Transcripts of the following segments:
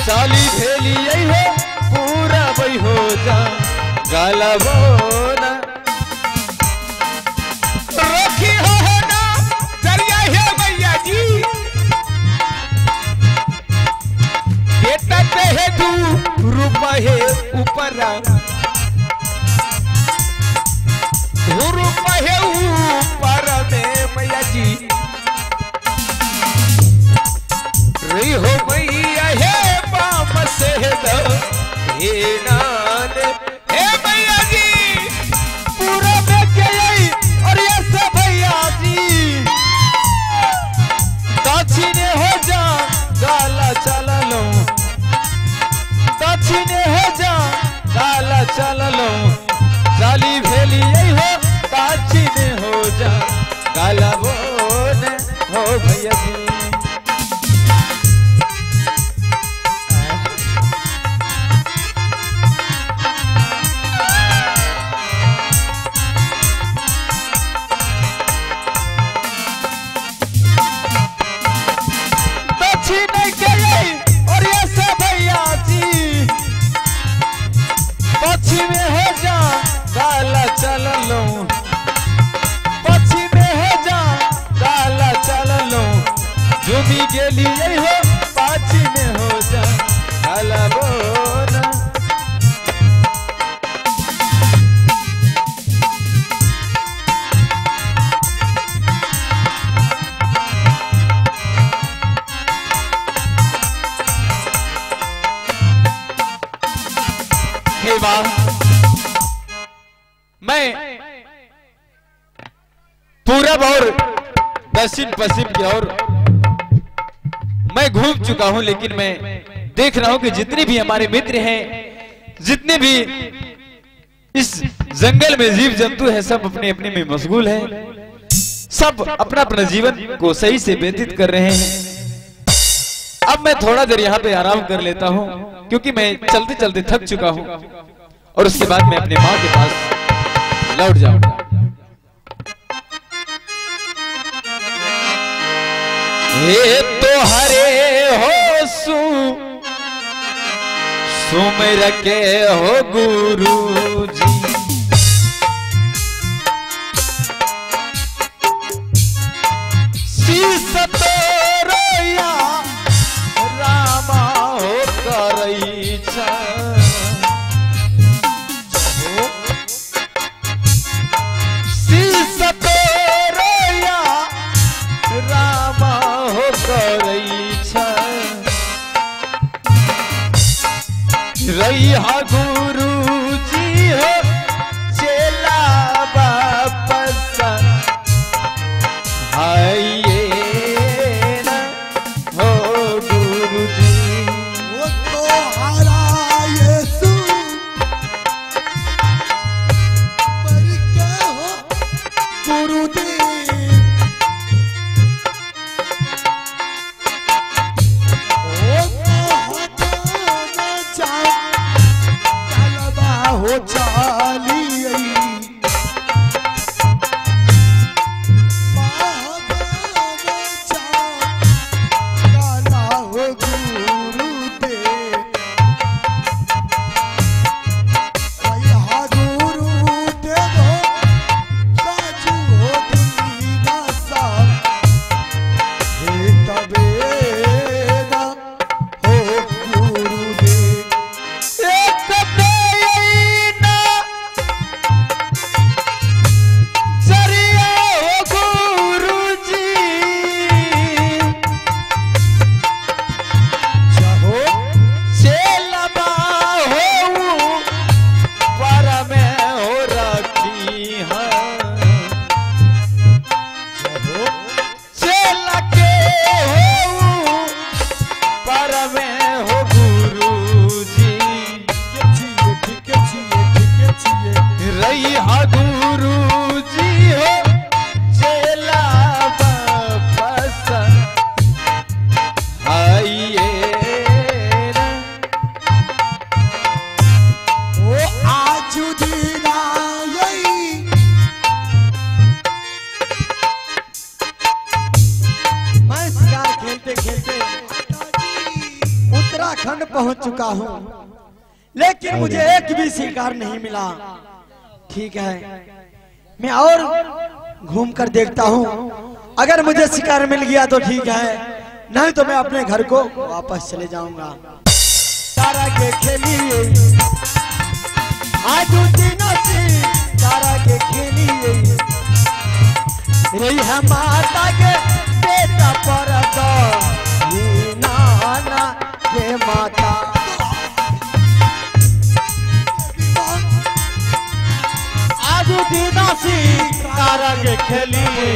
चाली भेली यही हो पूरा वही हो जा गालबो ना रोकी हो ना जरिया है भैया जी बेटा पे है तू रुपये ऊपर रुपये ऊपर में मैया जी रही हो मैया है बाप से दो हे नान हे भैया जी पूरा बेचे और ये सब भैया जी दक्षिणे हो जा गाला चला लो दक्षिणे हो जा गाला चला लो चाली भेली यही हो दक्षिणे हो जा गाला बोने हो भैया जी और ये सब भैया जी पश्चिम हो जा गाला चल लो पश्चिम हो जा गाला चल लो झूमी गेली यही हो पश्चिम हो जा गाला बोना मैं पूरब और दक्षिण पश्चिम की ओर मैं घूम चुका हूं लेकिन मैं देख रहा हूं कि जितने भी हमारे मित्र हैं जितने भी इस जंगल में जीव जंतु है सब अपने अपने में मशगूल हैं सब अपना अपना जीवन को सही से व्यतीत कर रहे हैं। अब मैं थोड़ा देर यहाँ पे आराम कर लेता हूँ क्योंकि मैं चलते चलते थक चुका हूँ और उसके बाद मैं अपने माँ के पास लौट जाऊंगा। हे तो हरे हो सुमिर के हो गुरु जी शीस तोरया रामा हो करई छ शीस तोरया रामा हो करई छ रैया गुरु जी हो चेला वापस आइए ना हो गुरु जी वो तो हरा यीशु पर क्या हो गुरुदेव ओ हो चाली हो गुरु देव काजू हो दीना सा हे तबेदा हो गुरुदेव उत्तराखंड पहुंच चुका हूं, लेकिन मुझे एक भी शिकार नहीं मिला। ठीक है, मैं और घूम कर देखता हूं, अगर मुझे शिकार मिल गया तो ठीक है, नहीं तो मैं अपने घर को वापस चले जाऊंगा। तारा के खेलिए आज दिनों से, तारा के खेलिए रही है माता के बेटा पर नाना के माता। आजू दिनासी तारा के खेलिए,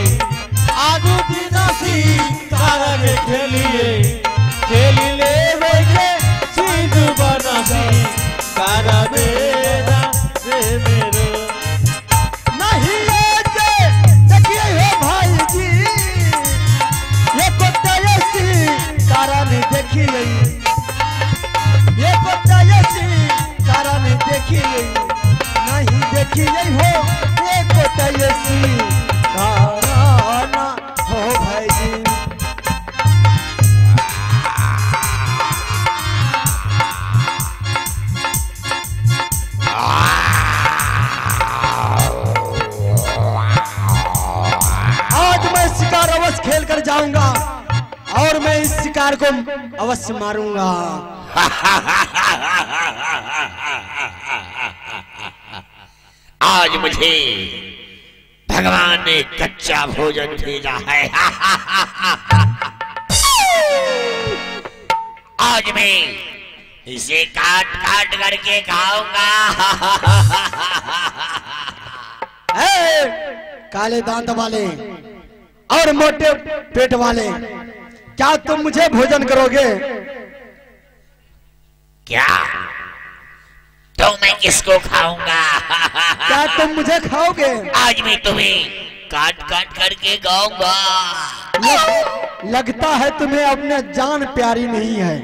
आजू दिनासी तारा के खेलिए, खेली ले बेगे चीज बनासी तारा मेरा रे मेरे। नहीं ये जे देखिए हो भाई जी, ये कोतायसी तारा ने देखी गई, ये कोतायसी तारा ने देखी गई, नहीं देखी गई हो ये कोतायसी तारा ना हो भाई जी। आज मैं शिकार अवश्य खेल कर जाऊंगा और मैं इस शिकार को अवश्य मारूंगा। आज मुझे भगवान ने कच्चा भोजन भेजा है। आज मैं इसे काट काट करके खाऊंगा। काले दांत वाले और मोटे पेट वाले, क्या तुम मुझे भोजन करोगे? क्या तो मैं किसको खाऊंगा? क्या तुम मुझे खाओगे? आज मैं तुम्हें काट काट करके खाऊंगा। लगता है तुम्हें अपने जान प्यारी नहीं है,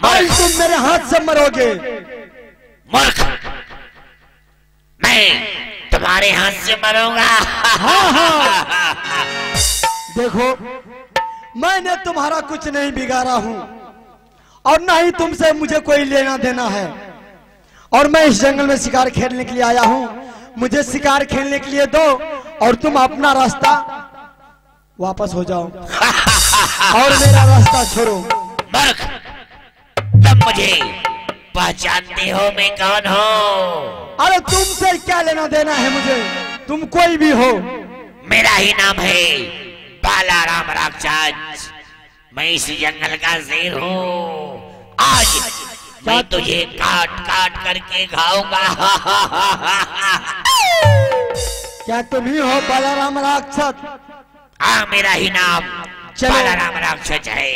आज तुम मेरे हाथ से मरोगे। मूर्ख, मैं तुम्हारे हाथ से मरूंगा। हाँ हाँ, देखो मैंने तुम्हारा कुछ नहीं बिगाड़ा हूं और ना ही तुमसे मुझे कोई लेना देना है, और मैं इस जंगल में शिकार खेलने के लिए आया हूं। मुझे शिकार खेलने के लिए दो और तुम अपना रास्ता वापस हो जाओ और मेरा रास्ता छोड़ो। मूर्ख, तुम मुझे पहचानते हो मैं कौन हूँ? अरे तुमसे क्या लेना देना है मुझे, तुम कोई भी हो। मेरा ही नाम है बालाराम राक्षस, मैं इस जंगल का शेर हूँ। आज मैं तुझे काट काट करके खाऊंगा। क्या तुम ही हो बालाराम राक्षस? हाँ, मेरा ही नाम चलो। बालाराम राक्षस है।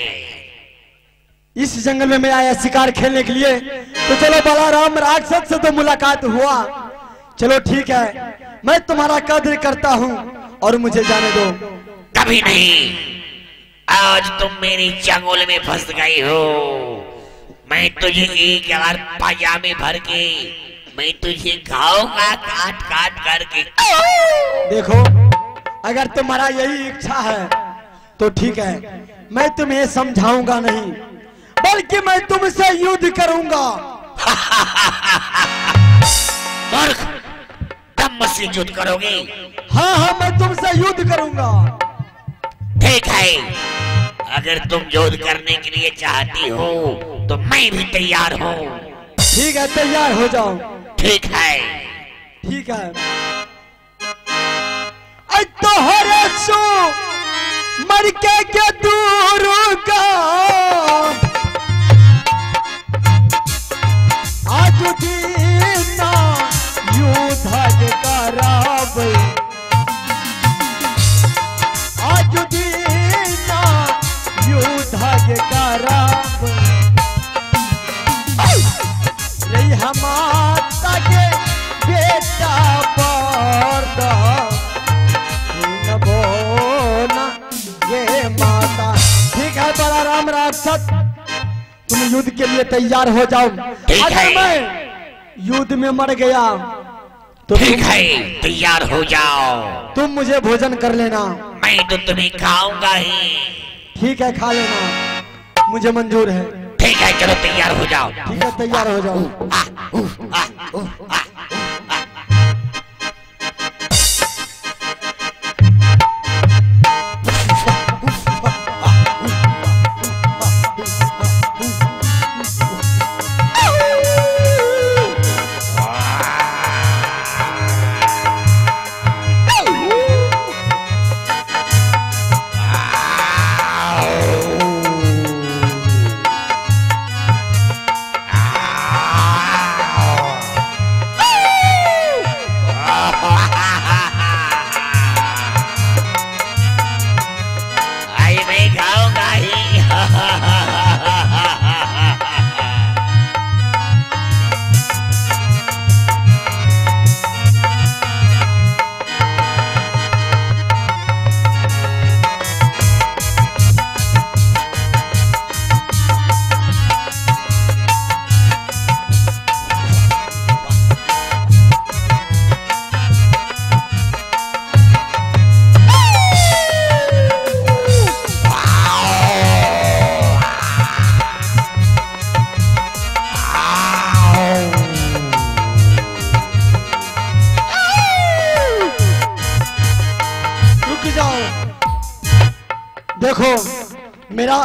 इस जंगल में मैं आया शिकार खेलने के लिए, तो चलो बालाराम राक्षस से तो मुलाकात हुआ। चलो ठीक है, मैं तुम्हारा कद्र करता हूँ और मुझे जाने दो। कभी नहीं, आज तुम मेरी चंगुल में फंस गई हो। मैं तुझे एक बार पाजामे भर के मैं तुझे खाऊंगा काट काट करके। देखो, अगर तुम्हारा यही इच्छा है तो ठीक है, मैं तुम्हें समझाऊंगा नहीं, बल्कि मैं तुमसे युद्ध करूंगा। मूर्ख, तुम मुझसे युद्ध करोगे? हाँ हाँ, मैं तुमसे युद्ध करूंगा। ठीक है, अगर तुम युद्ध करने के लिए चाहती हो तो मैं भी तैयार हूँ। ठीक है, तैयार हो जाओ। ठीक है। ठीक है। तोहरे सो मर के दूर का आज दीना युद्ध कराब, आज दीना युद्ध कराब, यही हमारा के बेटा पर ये माता। ठीक है बालाराम राक्षस, तुम युद्ध के लिए तैयार हो जाओ। अगर मैं युद्ध में मर गया तो ठीक है, तैयार हो जाओ। तुम मुझे भोजन कर लेना। मैं तो तुम्हें खाऊंगा ही। ठीक है, खा लेना, मुझे मंजूर है। ठीक है चलो तैयार हो जाओ। ठीक है तैयार हो जाओ। आई मैं गाऊंगा ही। रुक जाओ। देखो मेरा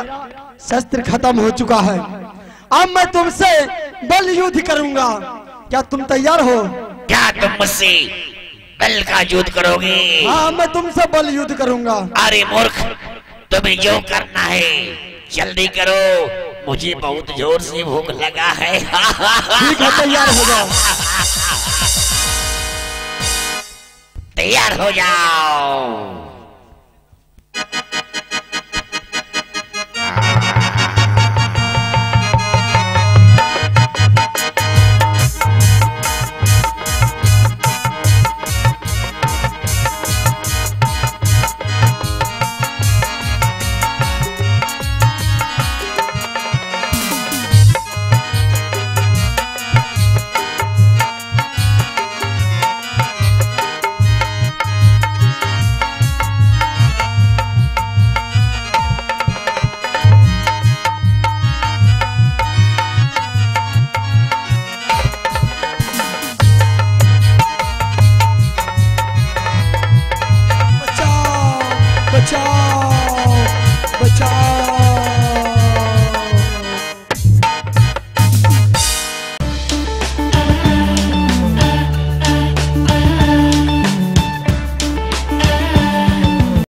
शस्त्र खत्म हो चुका है, अब मैं तुमसे बल युद्ध करूंगा। क्या तुम तैयार हो? क्या तुम मुझसे बल का युद्ध करोगे? हाँ मैं तुमसे बल युद्ध करूंगा। अरे मूर्ख, तुम्हें जो करना है जल्दी करो, मुझे बहुत जोर से भूख लगा है। ठीक है तैयार हो जाओ। तैयार हो जाओ।